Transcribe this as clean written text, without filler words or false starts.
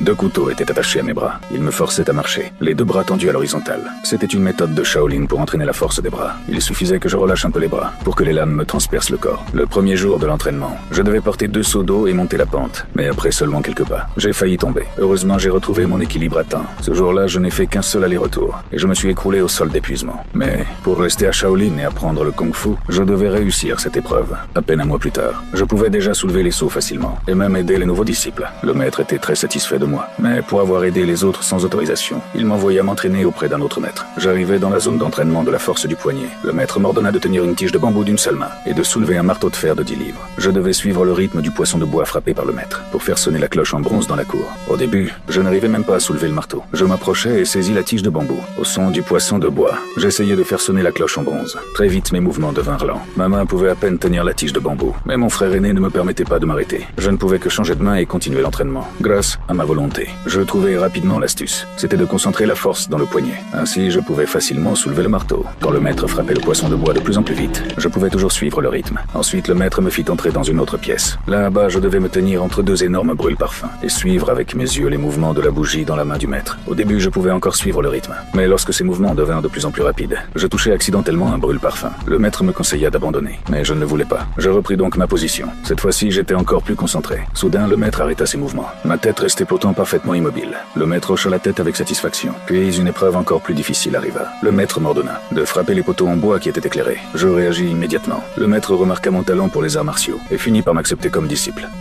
Deux couteaux étaient attachés à mes bras. Ils me forçaient à marcher, les deux bras tendus à l'horizontale. C'était une méthode de Shaolin pour entraîner la force des bras. Il suffisait que je relâche un peu les bras pour que les lames me transpercent le corps. Le premier jour de l'entraînement, je devais porter 2 seaux d'eau et monter la pente. Mais après seulement quelques pas, j'ai failli tomber. Heureusement, j'ai retrouvé mon équilibre à temps. Ce jour-là, je n'ai fait qu'un seul aller-retour et je me suis écroulé au sol d'épuisement. Mais pour rester à Shaolin et apprendre le kung-fu, je devais réussir cette épreuve. À peine un mois plus tard, je pouvais déjà soulever les seaux facilement et même aider les nouveaux disciples. Le maître était très satisfait de moi. Mais pour avoir aidé les autres sans autorisation, il m'envoya m'entraîner auprès d'un autre maître. J'arrivais dans la zone d'entraînement de la force du poignet. Le maître m'ordonna de tenir une tige de bambou d'une seule main et de soulever un marteau de fer de 10 livres. Je devais suivre le rythme du poisson de bois frappé par le maître pour faire sonner la cloche en bronze dans la cour. Au début, je n'arrivais même pas à soulever le marteau. Je m'approchais et saisis la tige de bambou. Au son du poisson de bois, j'essayais de faire sonner la cloche en bronze. Très vite, mes mouvements devinrent lents. Ma main pouvait à peine tenir la tige de bambou, mais mon frère aîné ne me permettait pas de m'arrêter. Je ne pouvais que changer de main et continuer l'entraînement. Grâce à ma volonté, je trouvai rapidement l'astuce. C'était de concentrer la force dans le poignet. Ainsi, je pouvais facilement soulever le marteau. Quand le maître frappait le poisson de bois de plus en plus vite, je pouvais toujours suivre le rythme. Ensuite, le maître me fit entrer dans une autre pièce. Là-bas, je devais me tenir entre 2 énormes brûle-parfums et suivre avec mes yeux les mouvements de la bougie dans la main du maître. Au début, je pouvais encore suivre le rythme. Mais lorsque ces mouvements devinrent de plus en plus rapides, je touchai accidentellement un brûle-parfum. Le maître me conseilla d'abandonner, mais je ne le voulais pas. Je repris donc ma position. Cette fois-ci, j'étais encore plus concentré. Soudain, le maître arrêta ses mouvements. Ma tête restait pourtant parfaitement immobile. Le maître hocha la tête avec satisfaction. Puis une épreuve encore plus difficile arriva. Le maître m'ordonna de frapper les poteaux en bois qui étaient éclairés. Je réagis immédiatement. Le maître remarqua mon talent pour les arts martiaux et finit par m'accepter comme disciple.